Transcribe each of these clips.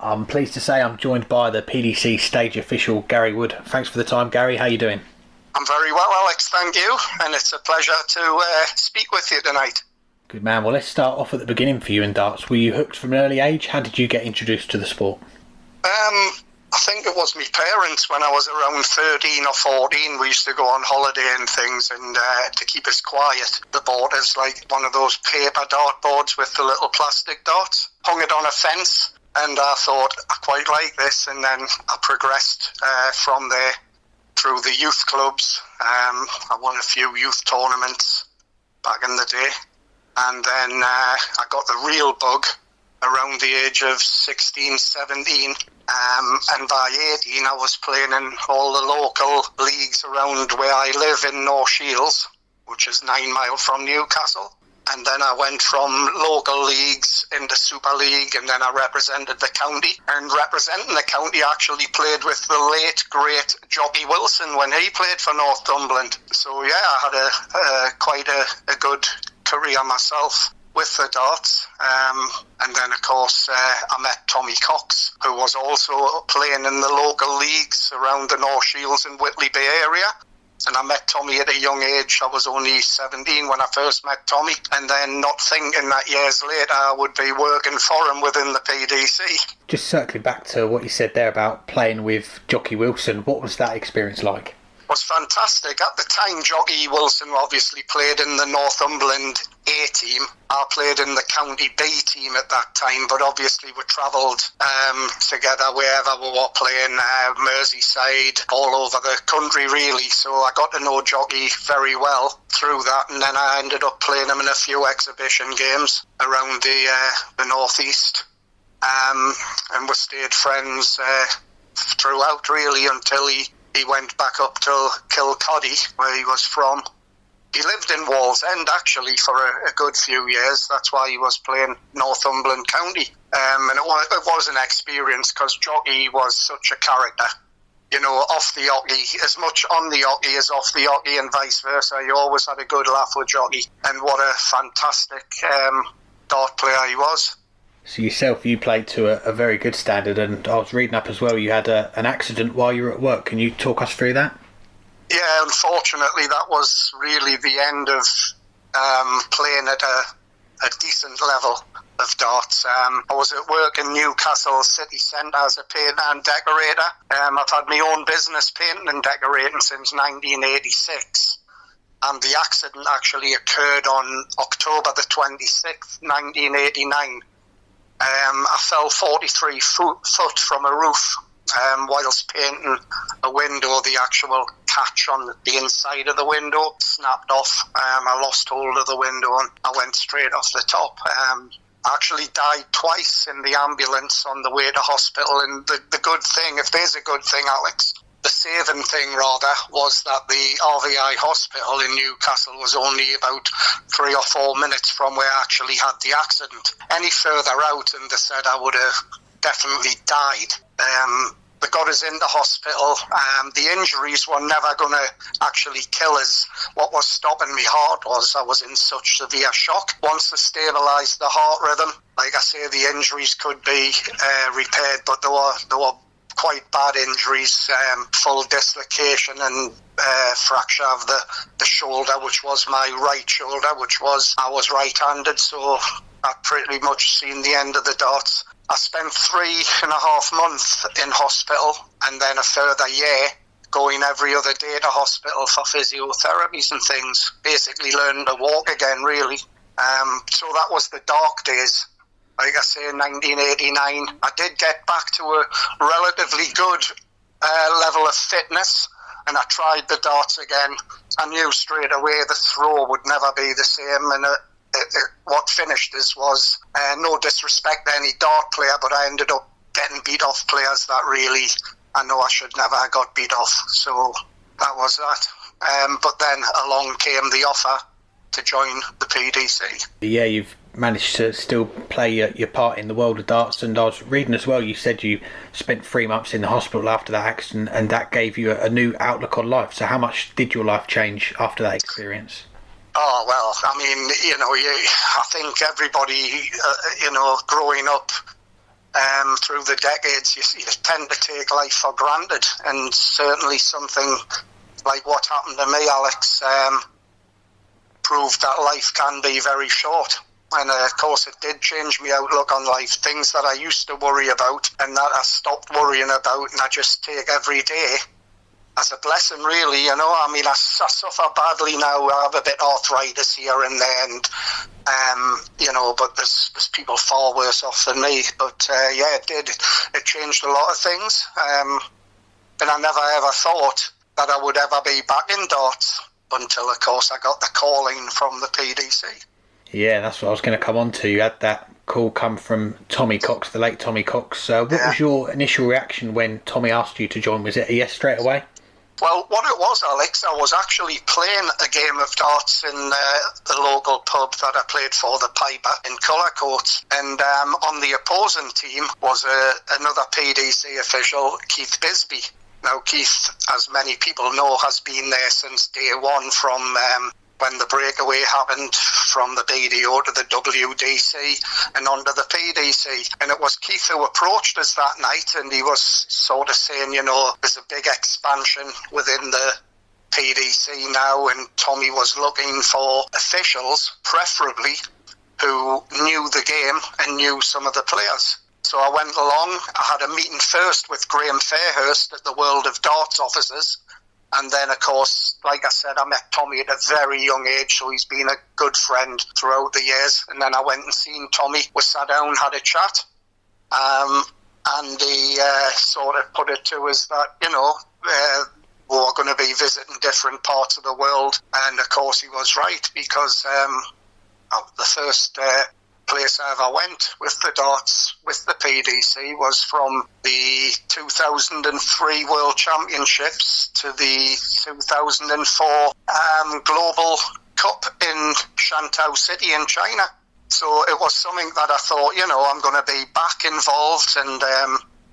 I'm pleased to say I'm joined by the PDC stage official, Gary Wood. Thanks for the time, Gary. How are you doing? I'm very well, Alex, thank you. And it's a pleasure to speak with you tonight. Good man. Well, let's start off at the beginning for you in darts. Were you hooked from an early age? How did you get introduced to the sport? I think it was my parents when I was around 13 or 14. We used to go on holiday and things, and to keep us quiet, they bought us like one of those paper dart boards with the little plastic darts, hung it on a fence, and I thought, I quite like this, and then I progressed from there through the youth clubs. I won a few youth tournaments back in the day, and then I got the real bug around the age of 16, 17. And by 18 I was playing in all the local leagues around where I live in North Shields, which is 9 miles from Newcastle. And then I went from local leagues into Super League, and then I represented the county. And representing the county, I actually played with the late, great Jockey Wilson when he played for Northumberland. So yeah, I had quite a good career myself with the darts. And then of course I met Tommy Cox, who was also playing in the local leagues around the North Shields and Whitley Bay area. And I met Tommy at a young age. I was only 17 when I first met Tommy, and then not thinking that years later I would be working for him within the PDC. Just circling back to what you said there about playing with Jockey Wilson, what was that experience like? It was fantastic. At the time, Jockey Wilson obviously played in the Northumberland A team. I played in the County B team at that time, but obviously we travelled together wherever we were playing, Merseyside, all over the country really. So I got to know Jockey very well through that, and then I ended up playing him in a few exhibition games around the northeast. And we stayed friends throughout really until he went back up to Kilcoddy, where he was from. He lived in Wallsend, actually, for a good few years. That's why he was playing Northumberland County. And it was an experience, because Jockey was such a character. You know, off the hockey, as much on the hockey as off the hockey, and vice versa. You always had a good laugh with Jockey. And what a fantastic dart player he was. So yourself, you played to a very good standard, and I was reading up as well, you had an accident while you were at work. Can you talk us through that? Yeah, unfortunately that was really the end of playing at a decent level of darts. I was at work in Newcastle city centre as a painter and decorator. I've had my own business painting and decorating since 1986. And the accident actually occurred on October the 26th, 1989. I fell 43 foot from a roof whilst painting a window. The actual catch on the inside of the window snapped off. I lost hold of the window and I went straight off the top. I actually died twice in the ambulance on the way to hospital. And the good thing, if there's a good thing, Alex, the saving thing rather, was that the RVI hospital in Newcastle was only about 3 or 4 minutes from where I actually had the accident. Any further out and they said I would have definitely died. They got us into hospital. The injuries were never going to actually kill us. What was stopping me heart was I was in such severe shock. Once they stabilised the heart rhythm, like I say, the injuries could be repaired, but they were quite bad injuries, full dislocation and fracture of the shoulder, which was my right shoulder, I was right-handed, so I'd pretty much seen the end of the darts. I spent 3.5 months in hospital, and then a further year going every other day to hospital for physiotherapies and things, basically learning to walk again, really. So that was the dark days. Like I say, in 1989, I did get back to a relatively good level of fitness, and I tried the darts again. I knew straight away the throw would never be the same, and what finished this was, no disrespect to any dart player, but I ended up getting beat off players that really, I know I should never have got beat off. So that was that. But then along came the offer to join the PDC. Yeah, you've managed to still play your part in the world of darts, and I was reading as well, you said you spent 3 months in the hospital after that accident, and that gave you a new outlook on life. So how much did your life change after that experience? Oh, well, I mean, I think everybody, growing up, through the decades, you tend to take life for granted, and certainly something like what happened to me, Alex, proved that life can be very short. And of course, it did change my outlook on life. Things that I used to worry about and that I stopped worrying about, and I just take every day as a blessing, really. You know, I mean, I suffer badly now. I have a bit of arthritis here and there, and you know, but there's people far worse off than me. But yeah, it did. It changed a lot of things, and I never ever thought that I would ever be back in darts until, of course, I got the calling from the PDC. Yeah, that's what I was going to come on to. You had that call come from Tommy Cox, the late Tommy Cox. What was your initial reaction when Tommy asked you to join? Was it a yes straight away? Well, what it was, Alex, I was actually playing a game of darts in the local pub that I played for, the Piper, in Cullercoats. And on the opposing team was another PDC official, Keith Bisbee. Now, Keith, as many people know, has been there since day one, from when the breakaway happened from the BDO to the WDC and onto the PDC. And it was Keith who approached us that night, and he was sort of saying, you know, there's a big expansion within the PDC now, and Tommy was looking for officials, preferably, who knew the game and knew some of the players. So I went along. I had a meeting first with Graham Fairhurst at the World of Darts offices. And then, of course, like I said, I met Tommy at a very young age, so he's been a good friend throughout the years. And then I went and seen Tommy. We sat down, had a chat, and he sort of put it to us that, you know, we were going to be visiting different parts of the world. And, of course, he was right, because the first place I ever went with the darts, with the PDC, was from the 2003 World Championships to the 2004 Global Cup in Shantou City in China. So it was something that I thought, you know, I'm going to be back involved. And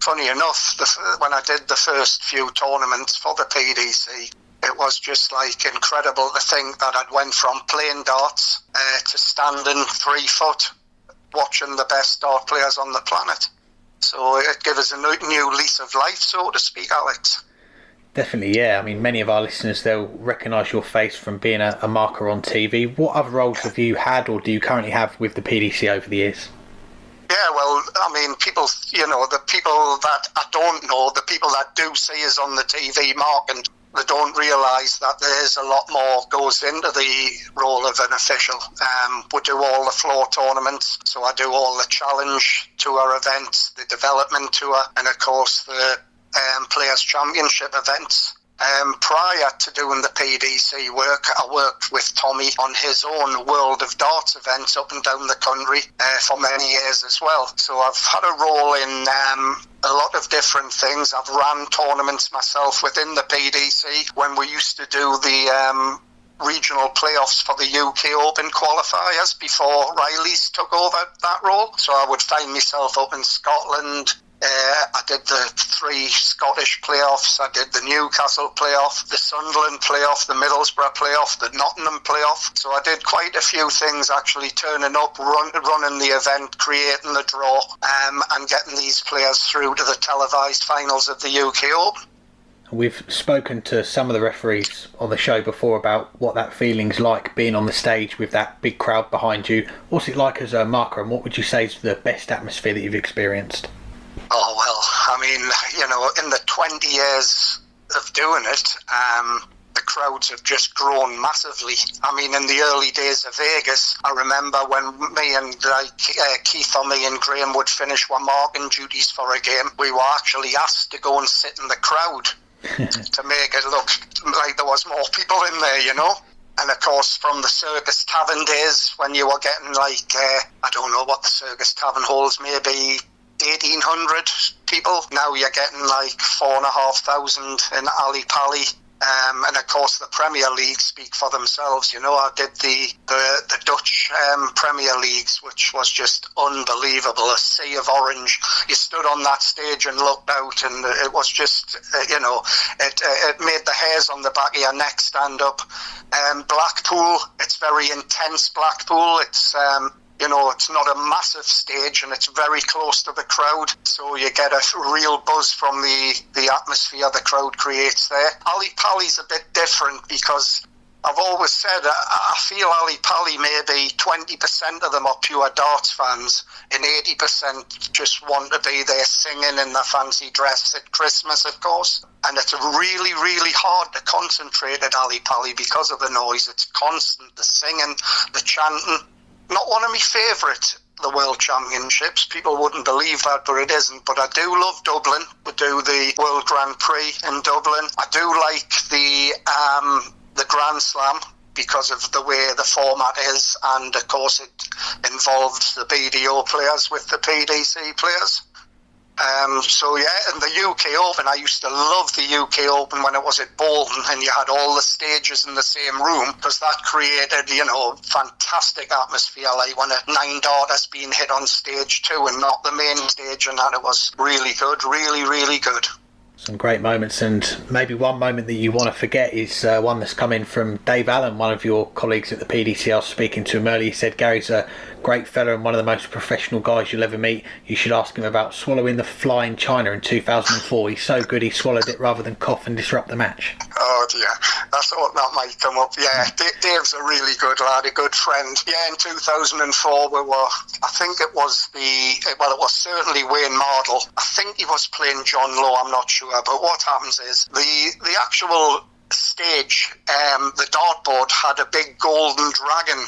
funny enough, when I did the first few tournaments for the PDC, it was just like incredible to think that I'd went from playing darts to standing 3 foot watching the best dart players on the planet. So it gave us a new lease of life, so to speak, Alex. Definitely, yeah. I mean, many of our listeners, they'll recognise your face from being a marker on TV. What other roles have you had, or do you currently have, with the PDC over the years? Yeah, well, I mean, people, you know, the people that I don't know, the people that do see us on the TV marking, they don't realise that there's a lot more goes into the role of an official. We do all the floor tournaments, so I do all the challenge tour events, the development tour, and of course the Players' Championship events. Prior to doing the PDC work, I worked with Tommy on his own World of Darts events up and down the country for many years as well. So I've had a role in a lot of different things. I've ran tournaments myself within the PDC when we used to do the regional playoffs for the UK Open qualifiers before Riley's took over that role. So I would find myself up in Scotland. I did the 3 Scottish playoffs, I did the Newcastle playoff, the Sunderland playoff, the Middlesbrough playoff, the Nottingham playoff. So I did quite a few things, actually turning up, running the event, creating the draw, and getting these players through to the televised finals of the UK Open. We've spoken to some of the referees on the show before about what that feeling's like, being on the stage with that big crowd behind you. What's it like as a marker, and what would you say is the best atmosphere that you've experienced? Oh, well, I mean, you know, in the 20 years of doing it, the crowds have just grown massively. I mean, in the early days of Vegas, I remember when me and Keith or me and Graham would finish our marking duties for a game, we were actually asked to go and sit in the crowd to make it look like there was more people in there, you know. And of course, from the Circus Tavern days, when you were getting like, I don't know what the Circus Tavern holds, maybe 1,800 people. Now you're getting like 4,500 in Ali Pali. And of course the Premier League speak for themselves. You know, I did the Dutch Premier Leagues, which was just unbelievable, a sea of orange. You stood on that stage and looked out, and it was just, you know, it made the hairs on the back of your neck stand up. Blackpool, it's very intense. Blackpool, it's It's not a massive stage and it's very close to the crowd, so you get a real buzz from the atmosphere the crowd creates there. Ali Pali's a bit different because I've always said I feel Ali Pali maybe 20% of them are pure darts fans and 80% just want to be there singing in their fancy dress at Christmas, of course. And it's really, really hard to concentrate at Ali Pali because of the noise. It's constant, the singing, the chanting. Not one of my favourite, the World Championships. People wouldn't believe that, but it isn't. But I do love Dublin. We do the World Grand Prix in Dublin. I do like the Grand Slam because of the way the format is, and of course it involves the BDO players with the PDC players. So yeah, and the UK Open, I used to love the UK Open when it was at Bolton and you had all the stages in the same room, because that created, fantastic atmosphere, like when a 9-darter's being hit on stage 2 and not the main stage, and that it was really good, really, really good. Some great moments, and maybe one moment that you want to forget is one that's come in from Dave Allen, one of your colleagues at the PDC. I was speaking to him earlier. He said Gary's a great fella and one of the most professional guys you'll ever meet. You should ask him about swallowing the fly in China in 2004. He's so good he swallowed it rather than cough and disrupt the match. Oh dear, I thought that might come up. Yeah, Dave's a really good lad, a good friend. Yeah, in 2004 we were, I think it was certainly Wayne Mardle. I think he was playing John Lowe, I'm not sure. But what happens is the actual stage, the dartboard had a big golden dragon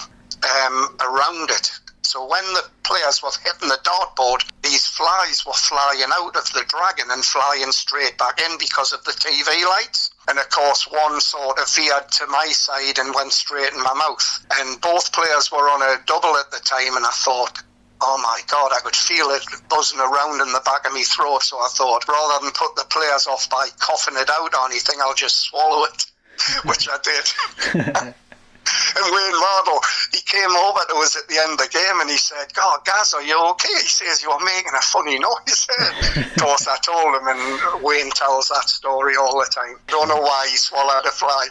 around it. So when the players were hitting the dartboard, these flies were flying out of the dragon and flying straight back in because of the TV lights. And of course, one sort of veered to my side and went straight in my mouth. And both players were on a double at the time, and I thought, oh my God, I could feel it buzzing around in the back of my throat. So I thought, rather than put the players off by coughing it out or anything, I'll just swallow it, which I did. And Wayne Mardle, he came over to us at the end of the game and he said, God, Gaz, are you okay? He says, you're making a funny noise. Of course, I told him, and Wayne tells that story all the time. Don't know why he swallowed a fly.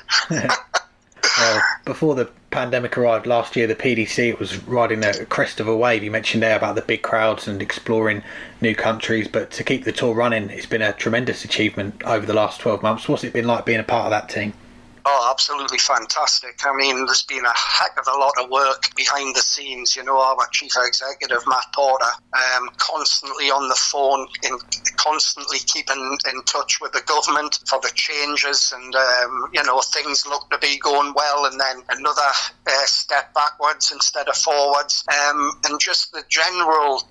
Well, before the pandemic arrived last year, the PDC was riding a crest of a wave. You mentioned there about the big crowds and exploring new countries, but to keep the tour running, it's been a tremendous achievement over the last 12 months. What's it been like being a part of that team? Oh, absolutely fantastic. I mean, there's been a heck of a lot of work behind the scenes. Our chief executive, Matt Porter, constantly on the phone, constantly keeping in touch with the government for the changes, and, things look to be going well, and then another step backwards instead of forwards. And just the general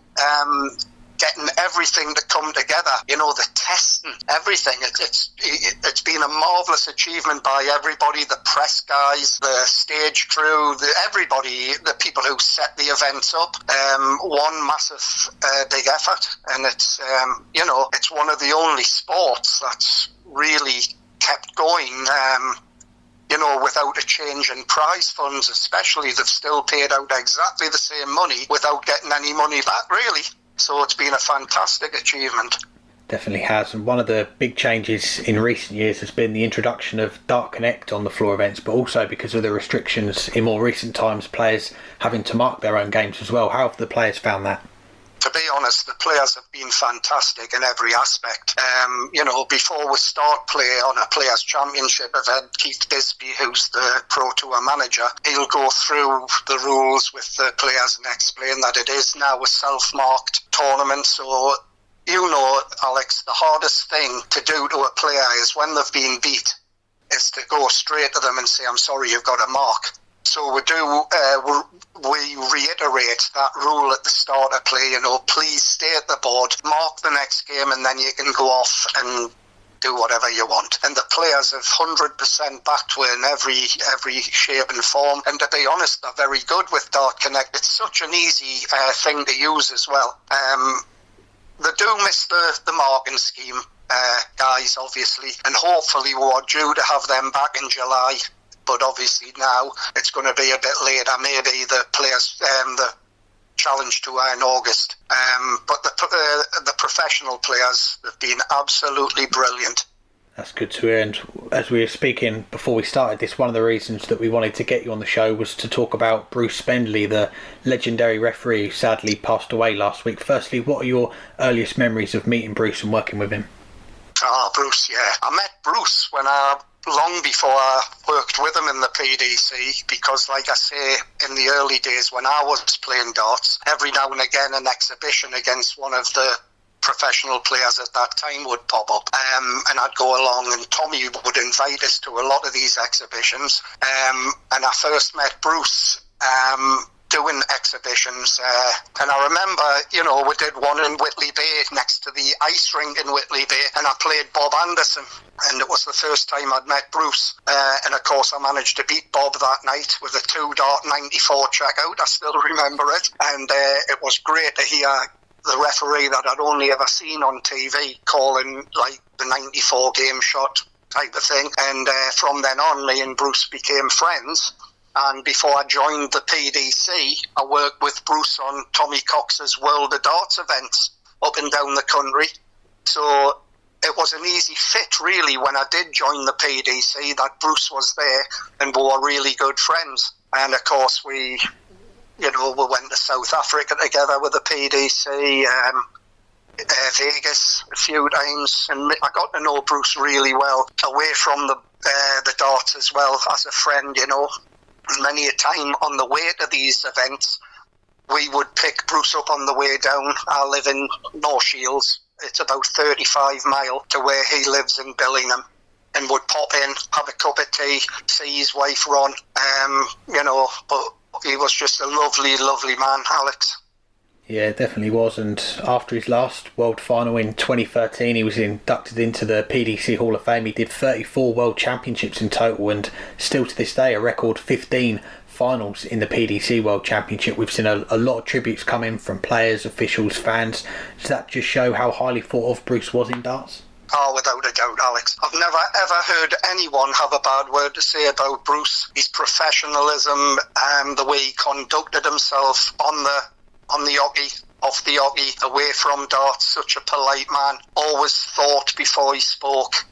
getting everything to come together, the testing, everything. It's been a marvellous achievement by everybody, the press guys, the stage crew, everybody, the people who set the events up. One massive big effort, and it's one of the only sports that's really kept going. Without a change in prize funds, especially, they've still paid out exactly the same money without getting any money back, really. So it's been a fantastic achievement. Definitely has. And one of the big changes in recent years has been the introduction of Dart Connect on the floor events, but also because of the restrictions in more recent times, players having to mark their own games as well. How have the players found that? To be honest, the players have been fantastic in every aspect. Before we start play on a Players' Championship event, Keith Bisbee, who's the Pro Tour manager, he'll go through the rules with the players and explain that it is now a self-marked tournament. So, Alex, the hardest thing to do to a player is when they've been beat, is to go straight to them and say, I'm sorry, you've got a mark. So we reiterate that rule at the start of play, please stay at the board, mark the next game, and then you can go off and do whatever you want. And the players have 100% backed to it in every shape and form. And to be honest, they're very good with Dart Connect. It's such an easy thing to use as well. They do miss the marking scheme, guys, obviously, and hopefully we're due to have them back in July. But obviously now it's going to be a bit later. Maybe the players, the challenge tour in August. But the professional players have been absolutely brilliant. That's good to hear. And as we were speaking before we started this, one of the reasons that we wanted to get you on the show was to talk about Bruce Spendley, the legendary referee who sadly passed away last week. Firstly, what are your earliest memories of meeting Bruce and working with him? Oh, Bruce, yeah. I met Bruce long before I worked with him in the PDC, because like I say, in the early days when I was playing darts, every now and again an exhibition against one of the professional players at that time would pop up, and I'd go along, and Tommy would invite us to a lot of these exhibitions, and I first met Bruce doing exhibitions, and I remember, we did one in Whitley Bay next to the ice rink in Whitley Bay, and I played Bob Anderson, and it was the first time I'd met Bruce, and of course I managed to beat Bob that night with a 2-dart 94 checkout. I still remember it, and it was great to hear the referee that I'd only ever seen on TV calling like the 94 game shot type of thing, and from then on me and Bruce became friends. And before I joined the PDC, I worked with Bruce on Tommy Cox's World of Darts events up and down the country. So it was an easy fit, really, when I did join the PDC, that Bruce was there and we were really good friends. And of course, we went to South Africa together with the PDC, Vegas a few times, and I got to know Bruce really well, away from the darts as well, as a friend, Many a time on the way to these events, we would pick Bruce up on the way down. I live in North Shields. It's about 35 miles to where he lives in Billingham, and would pop in, have a cup of tea, see his wife Ron, but he was just a lovely, lovely man, Alex. Yeah, it definitely was. And after his last World Final in 2013, he was inducted into the PDC Hall of Fame. He did 34 World Championships in total, and still to this day a record 15 finals in the PDC World Championship. We've seen a lot of tributes come in from players, officials, fans. Does that just show how highly thought of Bruce was in darts? Oh, without a doubt, Alex. I've never ever heard anyone have a bad word to say about Bruce. His professionalism, the way he conducted himself on the hockey, off the hockey, away from darts, such a polite man, always thought before he spoke,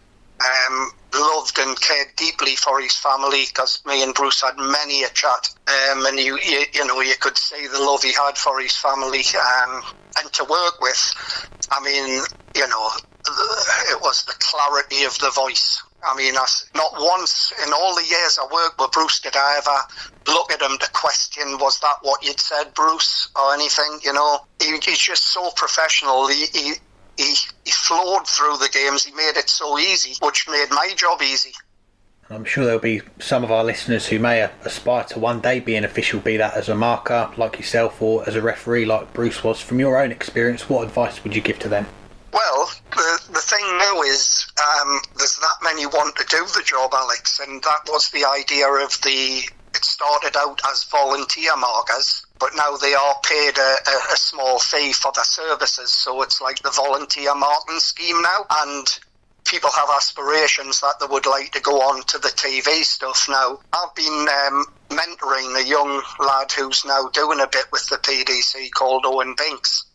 loved and cared deeply for his family, because me and Bruce had many a chat, and you could see the love he had for his family, and to work with, it was the clarity of the voice. Not once in all the years I worked with Bruce did I ever look at him to question, was that what you'd said, Bruce, or anything, He's just so professional. He flowed through the games. He made it so easy, which made my job easy. I'm sure there'll be some of our listeners who may aspire to one day be an official, be that as a marker like yourself or as a referee like Bruce was. From your own experience, what advice would you give to them? Well, the thing now is there's that many want to do the job, Alex, and that was the idea of it started out as volunteer markers, but now they are paid a small fee for their services, so it's like the volunteer marking scheme now, and people have aspirations that they would like to go on to the TV stuff now. I've been mentoring a young lad who's now doing a bit with the PDC called Owen Binks.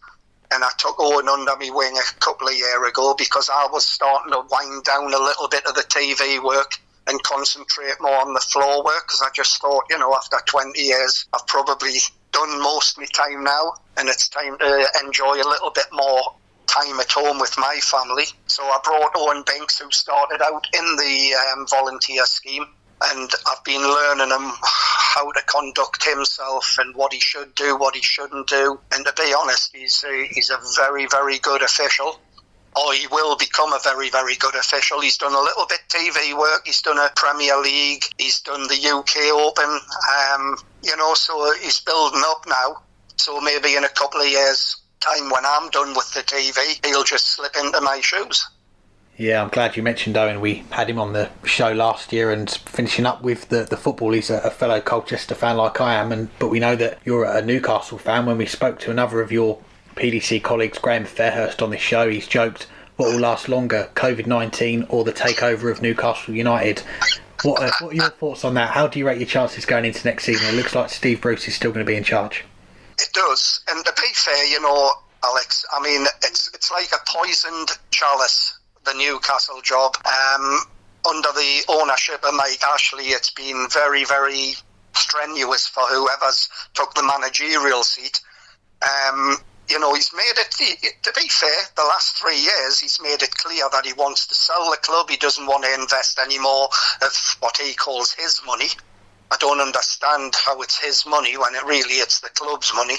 And I took Owen under my wing a couple of years ago because I was starting to wind down a little bit of the TV work and concentrate more on the floor work, because I just thought, after 20 years, I've probably done most of my time now, and it's time to enjoy a little bit more time at home with my family. So I brought Owen Binks, who started out in the volunteer scheme, and I've been learning him how to conduct himself and what he should do, what he shouldn't do. And to be honest, he's a very, very good official, or he will become a very, very good official. He's done a little bit TV work. He's done a Premier League. He's done the UK Open. So he's building up now. So maybe in a couple of years' time, when I'm done with the TV, he'll just slip into my shoes. Yeah, I'm glad you mentioned Owen. We had him on the show last year, and finishing up with the football, he's a fellow Colchester fan like I am, but we know that you're a Newcastle fan. When we spoke to another of your PDC colleagues, Graham Fairhurst, on this show, he's joked, what will last longer, COVID-19 or the takeover of Newcastle United? What are your thoughts on that? How do you rate your chances going into next season? It looks like Steve Bruce is still going to be in charge. It does, and to be fair, Alex, it's like a poisoned chalice. the Newcastle job. Under the ownership of Mike Ashley, it's been very, very strenuous for whoever's took the managerial seat. He's made it, to be fair, the last 3 years, he's made it clear that he wants to sell the club. He doesn't want to invest any more of what he calls his money. I don't understand how it's his money when it's the club's money.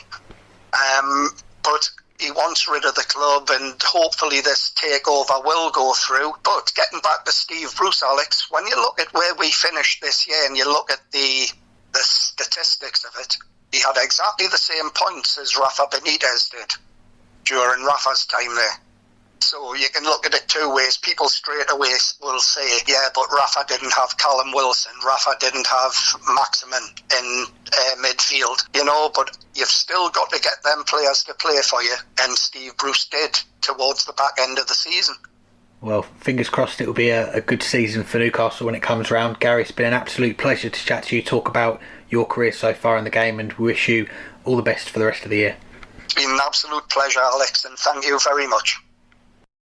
But he wants rid of the club, and hopefully this takeover will go through. But getting back to Steve Bruce, Alex, when you look at where we finished this year and you look at the statistics of it, he had exactly the same points as Rafa Benitez did during Rafa's time there. So you can look at it two ways. People straight away will say, yeah, but Rafa didn't have Callum Wilson, Rafa didn't have Maximin in midfield, but you've still got to get them players to play for you, and Steve Bruce did towards the back end of the season. Well, fingers crossed it will be a good season for Newcastle when it comes round. Gary, it's been an absolute pleasure to chat to you, talk about your career so far in the game, and we wish you all the best for the rest of the year. It's been an absolute pleasure, Alex, and thank you very much.